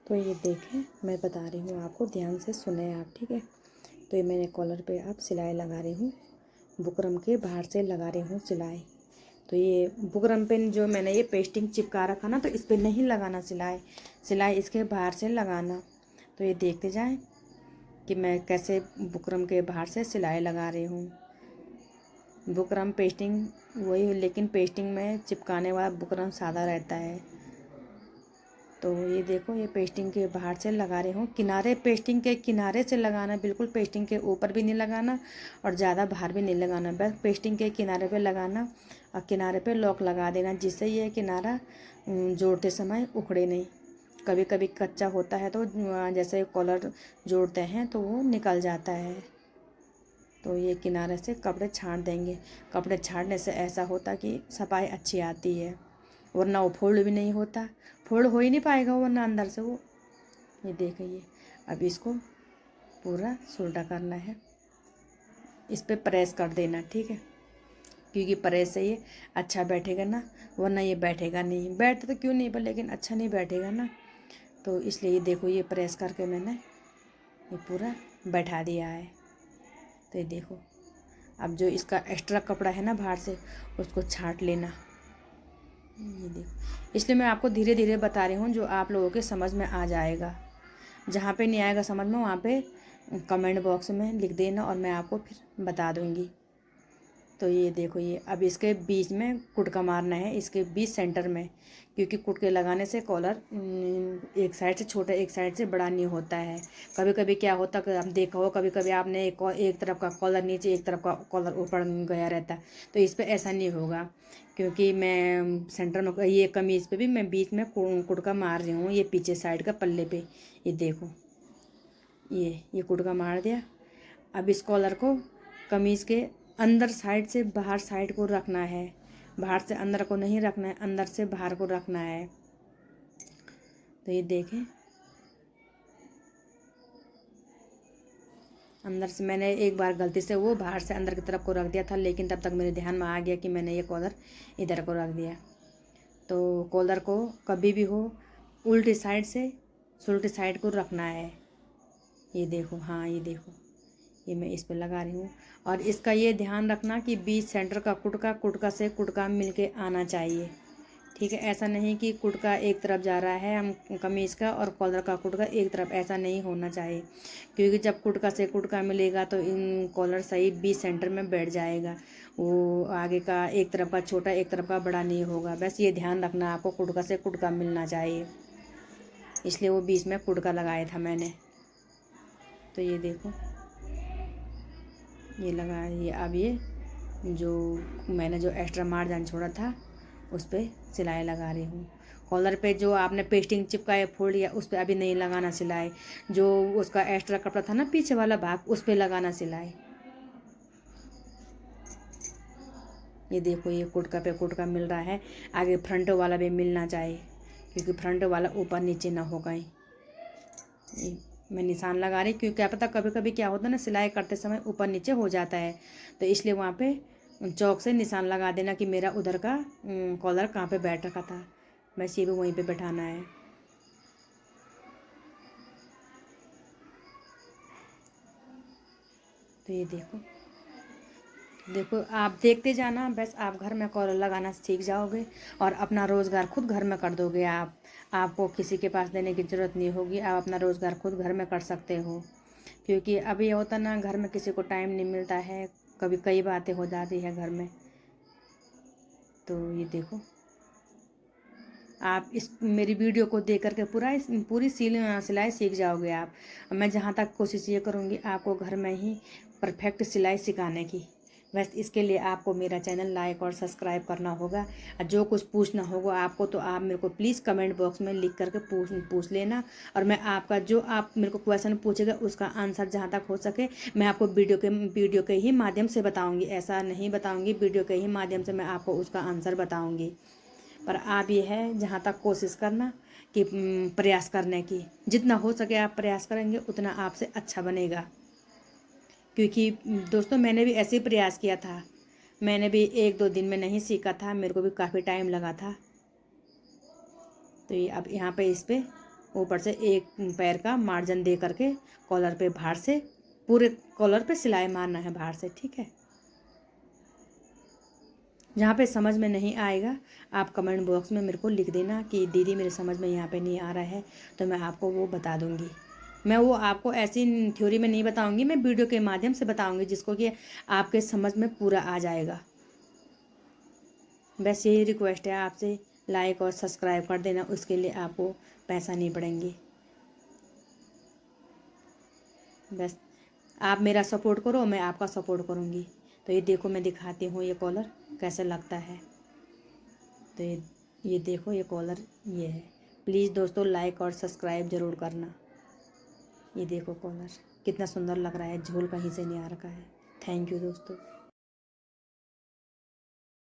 तो ये देखें, मैं बता रही हूँ आपको, ध्यान से सुने आप, ठीक है। तो ये मैंने कॉलर पे अब सिलाई लगा रही हूँ, बुकरम के बाहर से लगा रही हूँ सिलाई। तो ये बुकरम पे जो मैंने ये पेस्टिंग चिपका रखा ना, तो इस पर नहीं लगाना सिलाई इसके बाहर से लगाना। तो ये देखते जाएं कि मैं कैसे बुकरम के बाहर से सिलाई लगा रही हूँ। बुकरम पेस्टिंग वही, लेकिन पेस्टिंग में चिपकाने वाला बुकरम सादा रहता है। तो ये देखो, ये पेस्टिंग के बाहर से लगा रही हूँ किनारे, पेस्टिंग के किनारे से लगाना, बिल्कुल पेस्टिंग के ऊपर भी नहीं लगाना और ज़्यादा बाहर भी नहीं लगाना, बस पेस्टिंग के किनारे पे लगाना और किनारे पे लॉक लगा देना, जिससे ये किनारा जोड़ते समय उखड़े नहीं। कभी कभी कच्चा होता है तो जैसे कॉलर जोड़ते हैं तो वो निकल जाता है। तो ये किनारे से कपड़े छाँट देंगे। कपड़े छाँटने से ऐसा होता कि सफाई अच्छी आती है, वरना वो फोल्ड भी नहीं होता, फोल्ड हो ही नहीं पाएगा वरना अंदर से वो। ये देखिए, अब इसको पूरा सुलटा करना है, इस पर प्रेस कर देना, ठीक है, क्योंकि प्रेस से ये अच्छा बैठेगा ना, वरना ये बैठेगा नहीं। बैठता तो क्यों नहीं, पर लेकिन अच्छा नहीं बैठेगा ना। तो इसलिए ये देखो, ये प्रेस करके मैंने ये पूरा बैठा दिया है। तो ये देखो, अब जो इसका एक्स्ट्रा कपड़ा है ना बाहर से, उसको छाँट लेना। ये देखो, इसलिए मैं आपको धीरे धीरे बता रही हूँ, जो आप लोगों के समझ में आ जाएगा। जहाँ पे नहीं आएगा समझ में, वहाँ पे कमेंट बॉक्स में लिख देना और मैं आपको फिर बता दूँगी। तो ये देखो, ये अब इसके बीच में कुटका मारना है, इसके बीच सेंटर में, क्योंकि कुटके लगाने से कॉलर एक साइड से छोटा एक साइड से बड़ा नहीं होता है। कभी कभी क्या होता है, आप देखा हो, कभी कभी आपने एक तरफ का कॉलर नीचे, एक तरफ का कॉलर ऊपर गया रहता है। तो इस पर ऐसा नहीं होगा, क्योंकि मैं सेंटर में ये कमीज़ पे भी मैं बीच में कुटका मार रही हूँ, ये पीछे साइड का पल्ले पे। ये देखो, ये कुटका मार दिया। अब इस कॉलर को कमीज़ के अंदर साइड से बाहर साइड को रखना है, बाहर से अंदर को नहीं रखना है, अंदर से बाहर को रखना है। तो ये देखें, अंदर से मैंने एक बार गलती से वो बाहर से अंदर की तरफ को रख दिया था, लेकिन तब तक मेरे ध्यान में आ गया कि मैंने ये कॉलर इधर को रख दिया। तो कॉलर को कभी भी हो उल्टी साइड से उल्टी साइड को रखना है। ये देखो, हाँ ये देखो, ये मैं इस पे लगा रही हूँ। और इसका ये ध्यान रखना कि बीच सेंटर का कुटका से कुटका मिलके आना चाहिए, ठीक है। ऐसा नहीं कि कुटका एक तरफ जा रहा है हम कमीज़ का और कॉलर का कुटका एक तरफ, ऐसा नहीं होना चाहिए, क्योंकि जब कुटका से कुटका मिलेगा तो इन कॉलर सही बीच सेंटर में बैठ जाएगा, वो आगे का एक तरफ का छोटा एक तरफ का बड़ा नहीं होगा। बस ये ध्यान रखना, आपको कुटका से कुटका मिलना चाहिए, इसलिए वो बीच में कुटका लगाया था मैंने। तो ये देखो, ये लगा, ये अब ये जो मैंने जो एक्स्ट्रा मार्जिन छोड़ा था उस पर सिलाई लगा रही हूँ। कॉलर पे जो आपने पेस्टिंग चिपकाए फोल्ड या उस पर अभी नहीं लगाना सिलाई, जो उसका एक्स्ट्रा कपड़ा था ना पीछे वाला भाग, उस पर लगाना सिलाई। ये देखो, ये कुटका पे कुटका मिल रहा है, आगे फ्रंट वाला भी मिलना चाहिए, क्योंकि फ्रंट वाला ऊपर नीचे ना हो गए। मैं निशान लगा रही, क्योंकि क्या पता कभी कभी क्या होता है ना, सिलाई करते समय ऊपर नीचे हो जाता है, तो इसलिए वहाँ पे चौक से निशान लगा देना कि मेरा उधर का कॉलर कहाँ पे बैठ रखा था, बस ये भी वहीं पे बैठाना है। तो ये देखो, देखो आप देखते जाना, बस आप घर में कॉलर लगाना सीख जाओगे और अपना रोज़गार खुद घर में कर दोगे आप। आपको किसी के पास देने की ज़रूरत नहीं होगी, आप अपना रोज़गार खुद घर में कर सकते हो। क्योंकि अभी ये होता ना, घर में किसी को टाइम नहीं मिलता है, कभी कई बातें हो जाती है घर में। तो ये देखो, आप इस मेरी वीडियो को देख करके पूरी सिलाई सीख जाओगे आप। मैं जहाँ तक कोशिश ये करूँगी आपको घर में ही परफेक्ट सिलाई सिखाने की। बस इसके लिए आपको मेरा चैनल लाइक और सब्सक्राइब करना होगा। और जो कुछ पूछना होगा आपको, तो आप मेरे को प्लीज़ कमेंट बॉक्स में लिख करके पूछ लेना, और मैं आपका जो आप मेरे को क्वेश्चन पूछेगा उसका आंसर जहाँ तक हो सके मैं आपको वीडियो के ही माध्यम से बताऊँगी। ऐसा नहीं बताऊँगी, वीडियो के ही माध्यम से मैं आपको उसका आंसर बताऊँगी। पर आप ये है जहाँ तक कोशिश करना कि प्रयास करने की, जितना हो सके आप प्रयास करेंगे उतना आपसे अच्छा बनेगा। क्योंकि दोस्तों मैंने भी ऐसे ही प्रयास किया था, मैंने भी 1-2 दिन में नहीं सीखा था, मेरे को भी काफ़ी टाइम लगा था। तो ये अब यहाँ पे इस पर ऊपर से एक पैर का मार्जिन दे करके कॉलर पे बाहर से पूरे कॉलर पे सिलाई मारना है बाहर से, ठीक है। जहाँ पे समझ में नहीं आएगा आप कमेंट बॉक्स में मेरे को लिख देना कि दीदी मेरे समझ में यहाँ पे नहीं आ रहा है, तो मैं आपको वो बता दूँगी। मैं वो आपको ऐसी थ्योरी में नहीं बताऊँगी, मैं वीडियो के माध्यम से बताऊँगी जिसको कि आपके समझ में पूरा आ जाएगा। बस यही रिक्वेस्ट है आपसे, लाइक और सब्सक्राइब कर देना, उसके लिए आपको पैसा नहीं पड़ेंगे। बस आप मेरा सपोर्ट करो, मैं आपका सपोर्ट करूँगी। तो ये देखो मैं दिखाती हूँ ये कॉलर कैसे लगता है। तो ये देखो ये कॉलर ये है। प्लीज़ दोस्तों लाइक और सब्सक्राइब ज़रूर करना। ये देखो कॉलर कितना सुंदर लग रहा है, झोल कहीं से नहीं आ रखा है। थैंक यू दोस्तों।